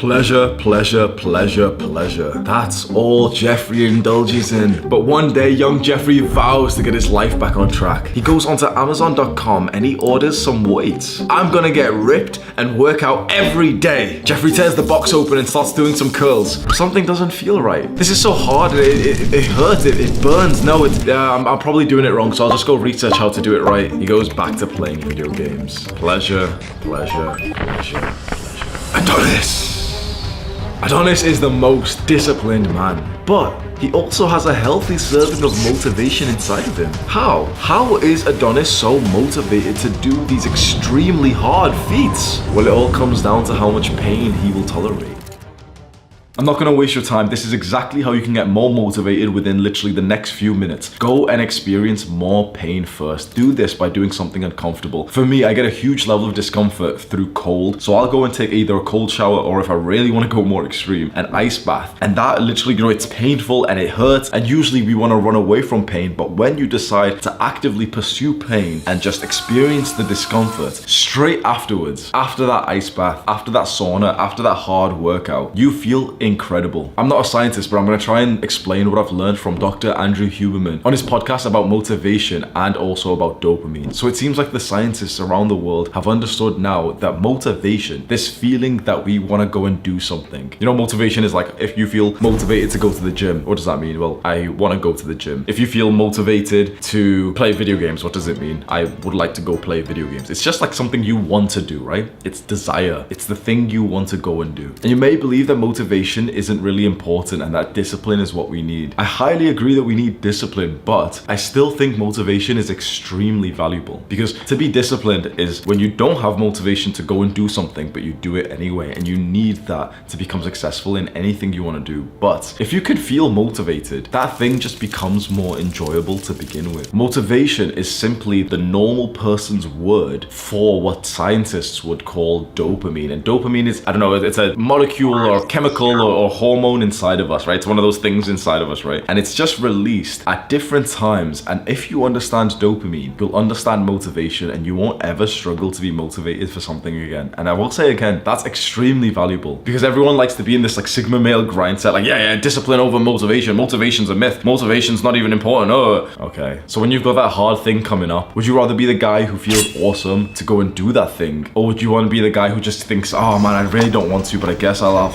Pleasure, pleasure, pleasure, pleasure. That's all Jeffrey indulges in. But one day, young Jeffrey vows to get his life back on track. He goes onto Amazon.com and he orders some weights. I'm gonna get ripped and work out every day. Jeffrey tears the box open and starts doing some curls. Something doesn't feel right. This is so hard, it hurts, it burns. No, I'm probably doing it wrong, so I'll just go research how to do it right. He goes back to playing video games. Pleasure, pleasure, pleasure, pleasure. Adonis is the most disciplined man, but he also has a healthy serving of motivation inside of him. How? How is Adonis so motivated to do these extremely hard feats? Well, it all comes down to how much pain he will tolerate. I'm not gonna waste your time. This is exactly how you can get more motivated within literally the next few minutes. Go and experience more pain first. Do this by doing something uncomfortable. For me, I get a huge level of discomfort through cold. So I'll go and take either a cold shower or if I really wanna go more extreme, an ice bath. And that literally, it's painful and it hurts. And usually we wanna run away from pain. But when you decide to actively pursue pain and just experience the discomfort, straight afterwards, after that ice bath, after that sauna, after that hard workout, you feel incredible. I'm not a scientist, but I'm going to try and explain what I've learned from Dr. Andrew Huberman on his podcast about motivation and also about dopamine. So it seems like the scientists around the world have understood now that motivation, this feeling that we want to go and do something. Motivation is like if you feel motivated to go to the gym. What does that mean? Well, I want to go to the gym. If you feel motivated to play video games, what does it mean? I would like to go play video games. It's just like something you want to do, right? It's desire. It's the thing you want to go and do. And you may believe that motivation isn't really important and that discipline is what we need. I highly agree that we need discipline, but I still think motivation is extremely valuable, because to be disciplined is when you don't have motivation to go and do something, but you do it anyway, and you need that to become successful in anything you want to do. But if you can feel motivated, that thing just becomes more enjoyable to begin with. Motivation is simply the normal person's word for what scientists would call dopamine. And dopamine is, I don't know, it's a molecule or chemical or hormone inside of us, right? It's one of those things inside of us, right? And it's just released at different times. And if you understand dopamine, you'll understand motivation and you won't ever struggle to be motivated for something again. And I will say again, that's extremely valuable, because everyone likes to be in this like Sigma male grind set, like, yeah, discipline over motivation. Motivation's a myth. Motivation's not even important. Oh, okay. So when you've got that hard thing coming up, would you rather be the guy who feels awesome to go and do that thing? Or would you want to be the guy who just thinks, oh man, I really don't want to, but I guess I'll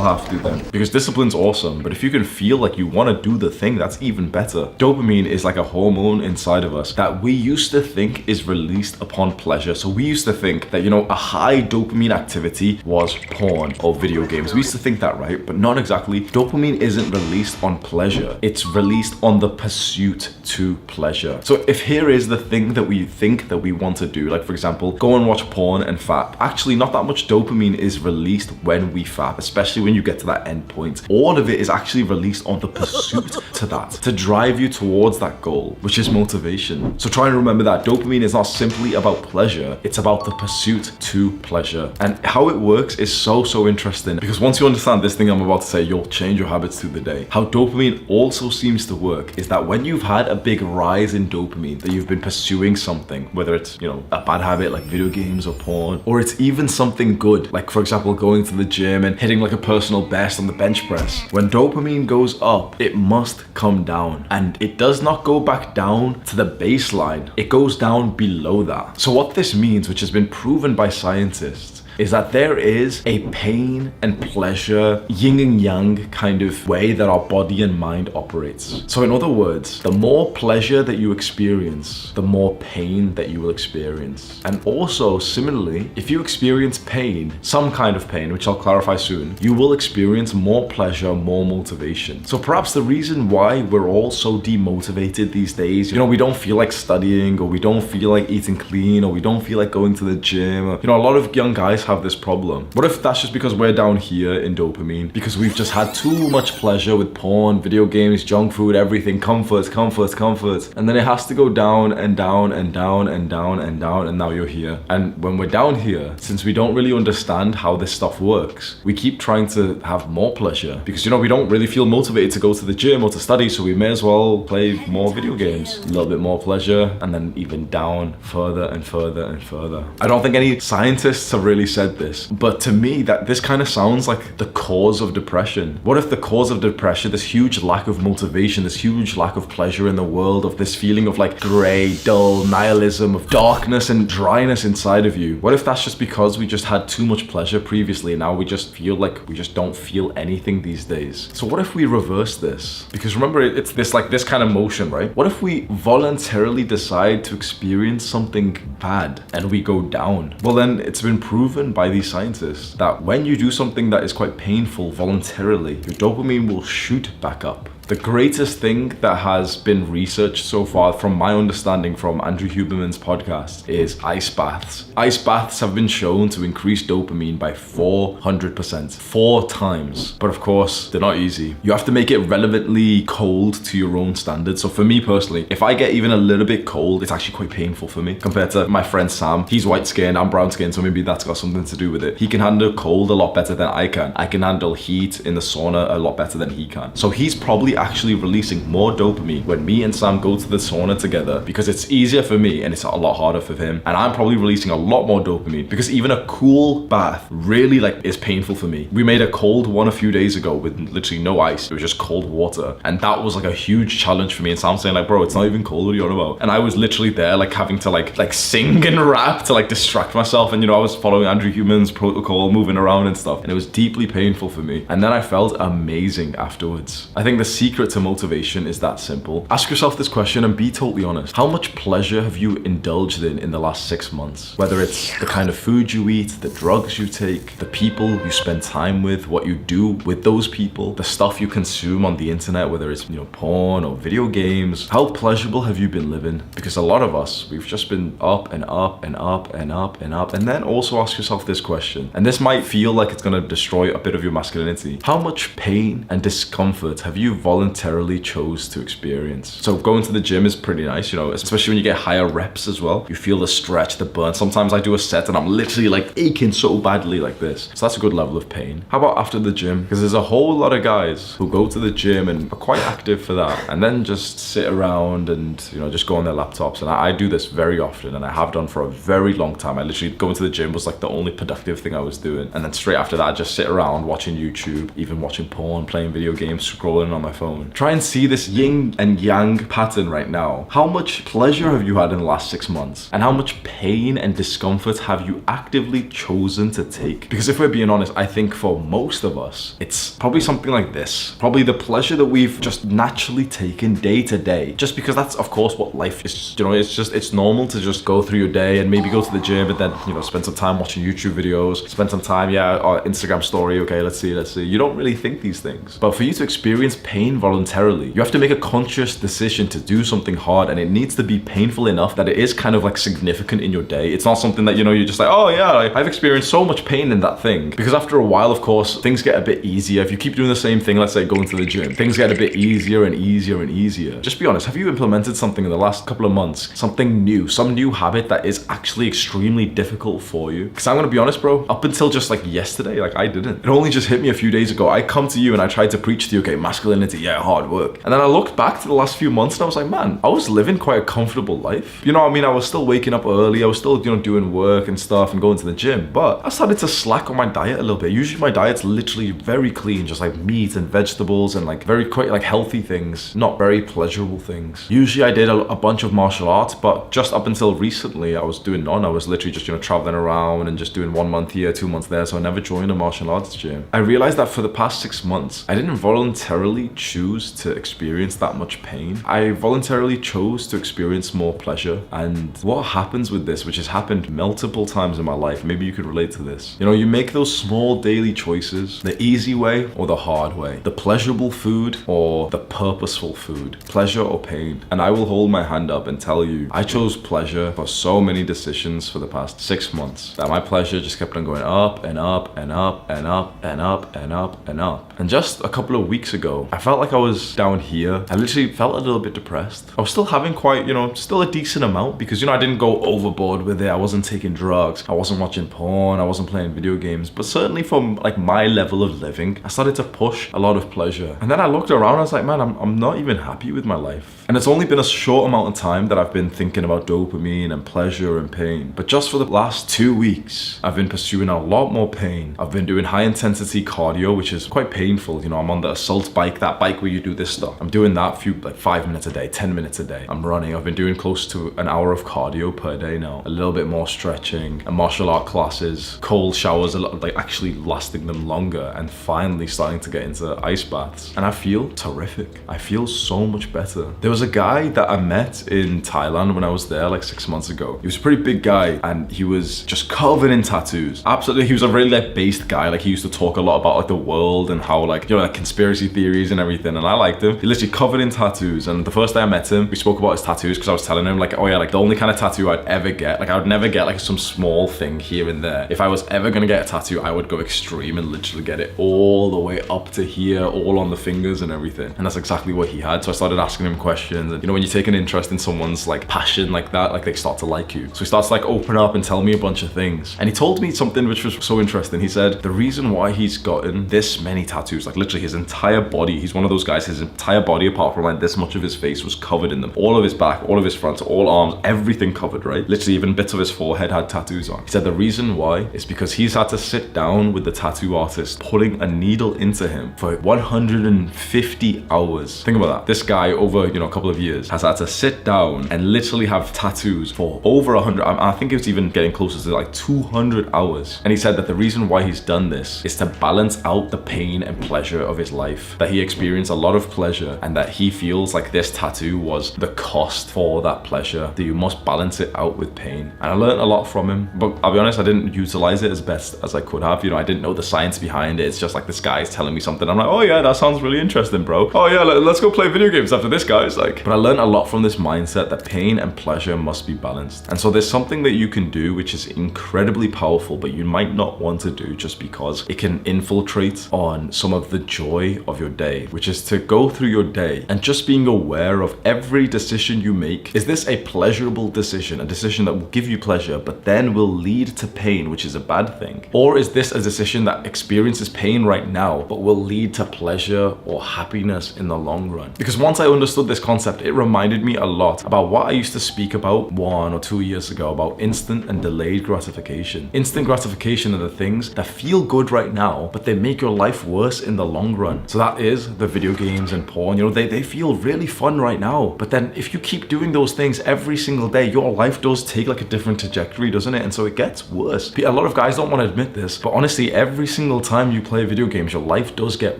have to then? Because discipline's awesome, but if you can feel like you want to do the thing, that's even better. Dopamine is like a hormone inside of us that we used to think is released upon pleasure. So we used to think that, a high dopamine activity was porn or video games. We used to think that, right? But not exactly. Dopamine isn't released on pleasure. It's released on the pursuit to pleasure. So if here is the thing that we think that we want to do, like for example, go and watch porn and fap. Actually, not that much dopamine is released when we fap, especially when you get to that end point. All of it is actually released on the pursuit to that, to drive you towards that goal, which is motivation. So try and remember that dopamine is not simply about pleasure, it's about the pursuit to pleasure. And how it works is so interesting, because once you understand this thing I'm about to say, you'll change your habits through the day. How dopamine also seems to work is that when you've had a big rise in dopamine, that you've been pursuing something, whether it's, a bad habit like video games or porn, or it's even something good, like for example, going to the gym and hitting like a personal best on the bench press. When dopamine goes up, it must come down, and it does not go back down to the baseline. It goes down below that. So what this means, which has been proven by scientists, is that there is a pain and pleasure, yin and yang kind of way that our body and mind operates. So in other words, the more pleasure that you experience, the more pain that you will experience. And also similarly, if you experience pain, some kind of pain, which I'll clarify soon, you will experience more pleasure, more motivation. So perhaps the reason why we're all so demotivated these days, we don't feel like studying, or we don't feel like eating clean, or we don't feel like going to the gym. A lot of young guys have this problem. What if that's just because we're down here in dopamine, because we've just had too much pleasure with porn, video games, junk food, everything, comforts, and then it has to go down and down and down and down and down, and now you're here. And when we're down here, since we don't really understand how this stuff works, we keep trying to have more pleasure, because we don't really feel motivated to go to the gym or to study, so we may as well play more video games. A little bit more pleasure, and then even down further and further and further. I don't think any scientists have really said this, but to me this kind of sounds like the cause of depression. What if the cause of depression, this huge lack of motivation, this huge lack of pleasure in the world, of this feeling of like gray, dull, nihilism, of darkness and dryness inside of you, what if that's just because we just had too much pleasure previously and now we just feel like we just don't feel anything these days? So what if we reverse this? Because remember, it's this kind of motion, right? What if we voluntarily decide to experience something bad and we go down? Well, then it's been proven by these scientists that when you do something that is quite painful voluntarily, your dopamine will shoot back up. The greatest thing that has been researched so far, from my understanding from Andrew Huberman's podcast, is ice baths. Ice baths have been shown to increase dopamine by 400%, 4 times. But of course, they're not easy. You have to make it relevantly cold to your own standards. So for me personally, if I get even a little bit cold, it's actually quite painful for me compared to my friend Sam. He's white skinned, I'm brown skinned, so maybe that's got something to do with it. He can handle cold a lot better than I can. I can handle heat in the sauna a lot better than he can. So he's probably actually releasing more dopamine when me and Sam go to the sauna together, because it's easier for me and it's a lot harder for him. And I'm probably releasing a lot more dopamine because even a cool bath really is painful for me. We made a cold one a few days ago with literally no ice. It was just cold water, and that was like a huge challenge for me. And Sam's saying like, bro, it's not even cold, what are you on about? And I was literally there like having to like sing and rap to like distract myself, and I was following Andrew Huberman's protocol, moving around and stuff, and it was deeply painful for me. And then I felt amazing afterwards. I think the secret to motivation is that simple. Ask yourself this question and be totally honest. How much pleasure have you indulged in the last 6 months? Whether it's the kind of food you eat, the drugs you take, the people you spend time with, what you do with those people, the stuff you consume on the internet, whether it's porn or video games. How pleasurable have you been living? Because a lot of us, we've just been up and up and up and up and up. And then also ask yourself this question, and this might feel like it's going to destroy a bit of your masculinity. How much pain and discomfort have you voluntarily chose to experience? So going to the gym is pretty nice, especially when you get higher reps as well. You feel the stretch, the burn. Sometimes I do a set and I'm literally like aching so badly like this. So that's a good level of pain. How about after the gym? Because there's a whole lot of guys who go to the gym and are quite active for that, and then just sit around and just go on their laptops. And I do this very often, and I have done for a very long time. I literally going to the gym was like the only productive thing I was doing, and then straight after that I just sit around watching YouTube, even watching porn, playing video games, scrolling on my phone. Try and see this yin and yang pattern right now. How much pleasure have you had in the last 6 months? And how much pain and discomfort have you actively chosen to take? Because if we're being honest, I think for most of us, it's probably something like this. Probably the pleasure that we've just naturally taken day to day. Just because that's, of course, what life is. It's normal to just go through your day and maybe go to the gym and then, spend some time watching YouTube videos, spend some time, or Instagram story, okay, let's see. You don't really think these things. But for you to experience pain voluntarily, you have to make a conscious decision to do something hard, and it needs to be painful enough that it is kind of like significant in your day. It's not something that, you're just like, oh yeah, I've experienced so much pain in that thing. Because after a while, of course, things get a bit easier. If you keep doing the same thing, let's say going to the gym, things get a bit easier and easier and easier. Just be honest, have you implemented something in the last couple of months, something new, some new habit that is actually extremely difficult for you? Because I'm gonna be honest, bro, up until just like yesterday, I didn't. It only just hit me a few days ago. I come to you and I tried to preach to you, okay, masculinity, yeah, hard work. And then I looked back to the last few months and I was like, man, I was living quite a comfortable life. I was still waking up early. I was still, doing work and stuff and going to the gym. But I started to slack on my diet a little bit. Usually my diet's literally very clean, just like meat and vegetables and like very quite like healthy things, not very pleasurable things. Usually I did a bunch of martial arts, but just up until recently I was doing none. I was literally just, traveling around and just doing 1 month here, 2 months there. So I never joined a martial arts gym. I realized that for the past 6 months, I didn't voluntarily choose to experience that much pain. I voluntarily chose to experience more pleasure. And what happens with this, which has happened multiple times in my life, maybe you could relate to this. You make those small daily choices, the easy way or the hard way, the pleasurable food or the purposeful food, pleasure or pain. And I will hold my hand up and tell you, I chose pleasure for so many decisions for the past 6 months that my pleasure just kept on going up and up and up and up and up and up and up. And just a couple of weeks ago, I felt felt like I was down here. I literally felt a little bit depressed. I was still having quite, still a decent amount because, I didn't go overboard with it. I wasn't taking drugs. I wasn't watching porn. I wasn't playing video games. But certainly from like my level of living, I started to push a lot of pleasure. And then I looked around, I was like, man, I'm not even happy with my life. And it's only been a short amount of time that I've been thinking about dopamine and pleasure and pain. But just for the last 2 weeks, I've been pursuing a lot more pain. I've been doing high intensity cardio, which is quite painful. I'm on the assault bike, that bike where you do this stuff. I'm doing that like 5 minutes a day, 10 minutes a day. I'm running. I've been doing close to an hour of cardio per day now. A little bit more stretching and martial art classes, cold showers, like actually lasting them longer, and finally starting to get into ice baths. And I feel terrific. I feel so much better. There was a guy that I met in Thailand when I was there like 6 months ago. He was a pretty big guy and he was just covered in tattoos. Absolutely, he was a really like based guy. Like he used to talk a lot about like the world and how like, like conspiracy theories and everything. And I liked him. He literally covered in tattoos. And the first day I met him, we spoke about his tattoos because I was telling him like, oh yeah, like the only kind of tattoo I'd ever get, like I would never get like some small thing here and there. If I was ever gonna get a tattoo, I would go extreme and literally get it all the way up to here, all on the fingers and everything. And that's exactly what he had. So I started asking him questions. And when you take an interest in someone's like passion like that, like they start to like you. So he starts to like open up and tell me a bunch of things. And he told me something which was so interesting. He said the reason why he's gotten this many tattoos, like literally his entire body, he's one of those guys, his entire body apart from like this much of his face was covered in them. All of his back, all of his fronts, all arms, everything covered, right? Literally even bits of his forehead had tattoos on. He said the reason why is because he's had to sit down with the tattoo artist putting a needle into him for 150 hours. Think about that. This guy over, a couple of years has had to sit down and literally have tattoos for over 100. I think it was even getting closer to like 200 hours. And he said that the reason why he's done this is to balance out the pain and pleasure of his life. That he experienced a lot of pleasure and that he feels like this tattoo was the cost for that pleasure, that you must balance it out with pain. And I learned a lot from him, but I'll be honest, I didn't utilize it as best as I could have. I didn't know the science behind it. It's just like this guy's telling me something. I'm like, oh yeah, that sounds really interesting, bro. Oh yeah, let's go play video games after this, guys. Like, but I learned a lot from this mindset that pain and pleasure must be balanced. And so there's something that you can do which is incredibly powerful, but you might not want to do just because it can infiltrate on some of the joy of your day, which is to go through your day and just being aware of every decision you make. Is this a pleasurable decision, a decision that will give you pleasure, but then will lead to pain, which is a bad thing? Or is this a decision that experiences pain right now, but will lead to pleasure or happiness in the long run? Because once I understood this concept, it reminded me a lot about what I used to speak about 1 or 2 years ago about instant and delayed gratification. Instant gratification are the things that feel good right now, but they make your life worse in the long run. So that is the video games and porn. They feel really fun right now, but then if you keep doing those things every single day, your life does take like a different trajectory, doesn't it? And so it gets worse. A lot of guys don't want to admit this, but honestly, every single time you play video games, your life does get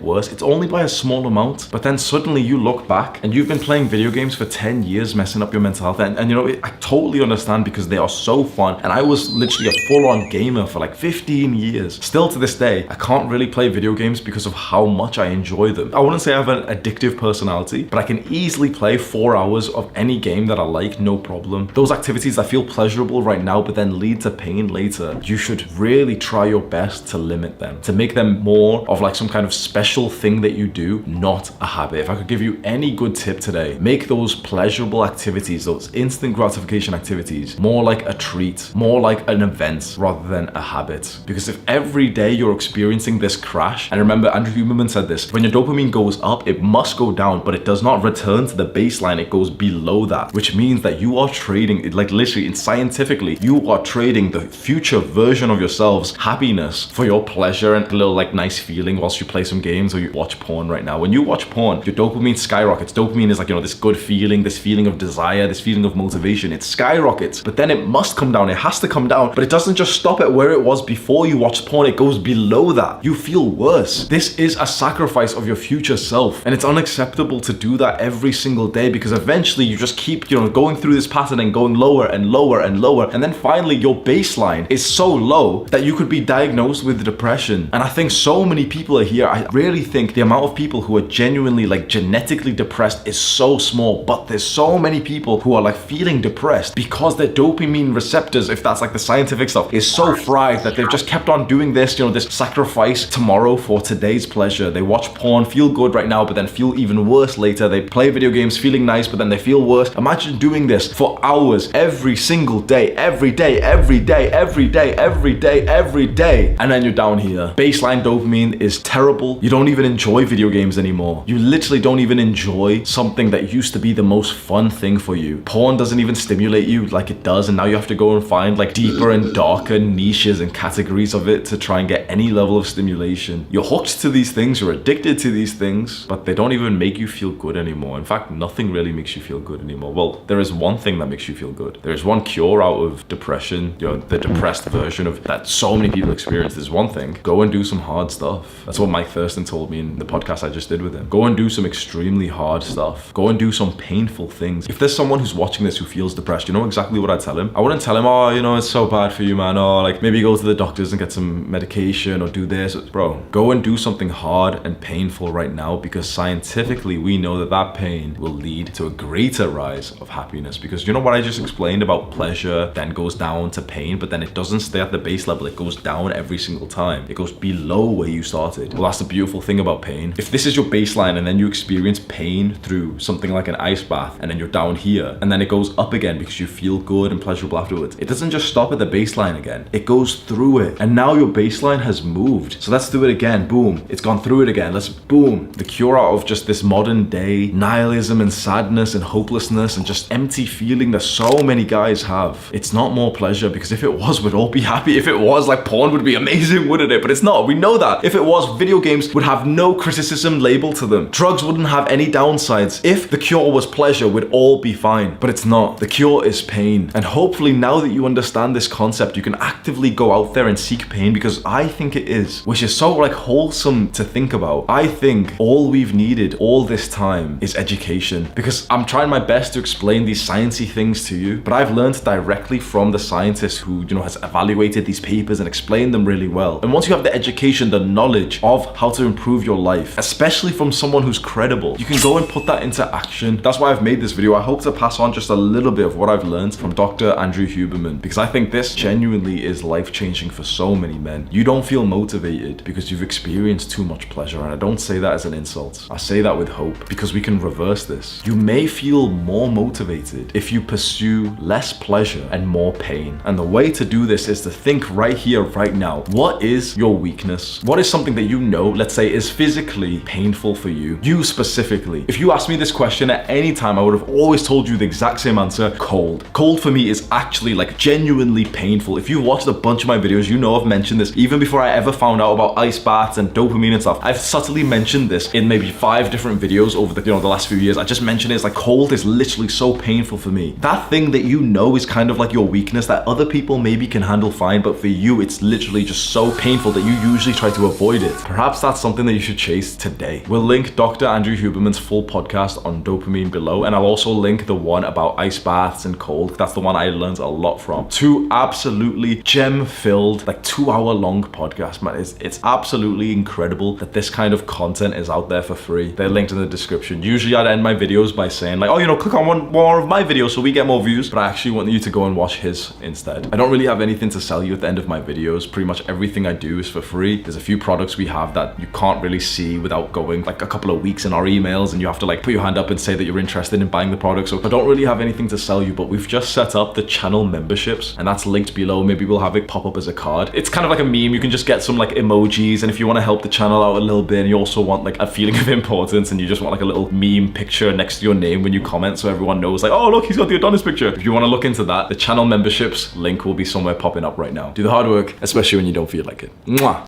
worse. It's only by a small amount, but then suddenly you look back and you've been playing video games for 10 years, messing up your mental health. And I totally understand because they are so fun. And I was literally a full-on gamer for like 15 years. Still to this day, I can't really play video games because of how much I enjoy them. I wouldn't say I have an addictive personality, but I can easily play 4 hours of any game that I like, no problem. Those activities that feel pleasurable right now, but then lead to pain later, you should really try your best to limit them, to make them more of like some kind of special thing that you do, not a habit. If I could give you any good tip today, make those pleasurable activities, those instant gratification activities, more like a treat, more like an event rather than a habit. Because if every day you're experiencing this crash, and remember Andrew Huberman said this, when your dopamine goes up, it must go down, but it does not return to the baseline, it goes below that, which means that you are trading, like literally and scientifically, you are trading the future version of yourselves happiness for your pleasure and a little like nice feeling whilst you play some games or you watch porn right now. When you watch porn, your dopamine skyrockets. Dopamine is like, this good feeling, this feeling of desire, this feeling of motivation. It skyrockets, but then it must come down. It has to come down, but it doesn't just stop at where it was before you watched porn. It goes below that. You feel worse. This is a sacrifice of your future self, and it's unacceptable to do that every single day because eventually you just keep, going through this pattern and going lower and lower and lower, and then finally your baseline is so low that you could be diagnosed with depression. And I think so many people are here. I really think the amount of people who are genuinely like genetically depressed is so small, but there's so many people who are like feeling depressed because their dopamine receptors, if that's like the scientific stuff, is so fried that they've just kept on doing this, this sacrifice tomorrow for today's pleasure. They watch porn, feel good good right now, but then feel even worse later. They play video games feeling nice, but then they feel worse. Imagine doing this for hours, every single day, every day, every day, every day, every day, every day. And then you're down here. Baseline dopamine is terrible. You don't even enjoy video games anymore. You literally don't even enjoy something that used to be the most fun thing for you. Porn doesn't even stimulate you like it does, and now you have to go and find like deeper and darker niches and categories of it to try and get any level of stimulation. You're hooked to these things, you're addicted to these things, but they don't even make you feel good anymore. In fact, nothing really makes you feel good anymore. Well, there is one thing that makes you feel good. There is one cure out of depression, the depressed version of that so many people experience. There's one thing: go and do some hard stuff. That's what Mike Thurston told me in the podcast I just did with him. Go and do some extremely hard stuff. Go and do some painful things. If there's someone who's watching this who feels depressed, you know exactly what I'd tell him? I wouldn't tell him, oh, you know, it's so bad for you, man. Oh, like maybe go to the doctors and get some medication or do this. Bro, go and do something hard and painful right now, because scientifically we know that pain will lead to a greater rise of happiness. Because you know what I just explained about pleasure then goes down to pain, but then it doesn't stay at the base level. It goes down every single time. It goes below where you started. Well, that's the beautiful thing about pain. If this is your baseline and then you experience pain through something like an ice bath, and then you're down here and then it goes up again because you feel good and pleasurable afterwards, it doesn't just stop at the baseline again. It goes through it, and now your baseline has moved. So let's do it again. Boom, it's gone through it again. Let's boom. The cure out of just this modern day nihilism and sadness and hopelessness and just empty feeling that so many guys have, it's not more pleasure, because if it was, we'd all be happy. If it was, like, porn would be amazing, wouldn't it? But it's not. We know that. If it was, video games would have no criticism labeled to them. Drugs wouldn't have any downsides. If the cure was pleasure, we'd all be fine. But it's not. The cure is pain. And hopefully now that you understand this concept, you can actively go out there and seek pain, because I think it is, which is so like wholesome to think about. I think all we've needed all this time is education, because I'm trying my best to explain these sciencey things to you, but I've learned directly from the scientist who, you know, has evaluated these papers and explained them really well. And once you have the education, the knowledge of how to improve your life, especially from someone who's credible, you can go and put that into action. That's why I've made this video. I hope to pass on just a little bit of what I've learned from Dr. Andrew Huberman, because I think this genuinely is life-changing for so many men. You don't feel motivated because you've experienced too much pleasure, and I don't say that as an insult. I say that with hope, because we can reverse this. You may feel more motivated if you pursue less pleasure and more pain. And the way to do this is to think right here, right now. What is your weakness? What is something that you know, let's say, is physically painful for you? You specifically. If you asked me this question at any time, I would have always told you the exact same answer: cold. Cold for me is actually like genuinely painful. If you watched a bunch of my videos, you know I've mentioned this even before I ever found out about ice baths and dopamine and stuff. I've subtly mentioned this in maybe 5 different videos over the last few years. I just mentioned it. It's like cold is literally so painful for me. That thing that you know is kind of like your weakness that other people maybe can handle fine, but for you it's literally just so painful that you usually try to avoid it. Perhaps that's something that you should chase today. We'll link Dr. Andrew Huberman's full podcast on dopamine below, and I'll also link the one about ice baths and cold. That's the one I learned a lot from. 2 absolutely gem-filled, like 2-hour-long podcasts, man. It's absolutely incredible that this kind of content is out there for free. They're linked in the description. Usually I'd end my videos by saying like, oh, you know, click on one more of my videos so we get more views, but I actually want you to go and watch his instead. I don't really have anything to sell you at the end of my videos. Pretty much everything I do is for free. There's a few products we have that you can't really see without going like a couple of weeks in our emails, and you have to like put your hand up and say that you're interested in buying the product. So I don't really have anything to sell you, but we've just set up the channel memberships, and that's linked below. Maybe we'll have it pop up as a card. It's kind of like a meme. You can just get some like emojis, and if you want to help the channel out a little bit and you also want like a feeling of importance, and you just want like a little meme picture next to your name when you comment so everyone knows like, oh look, he's got the Adonis picture. If you want to look into that, the channel memberships link will be somewhere popping up right now. Do the hard work, especially when you don't feel like it. Mwah.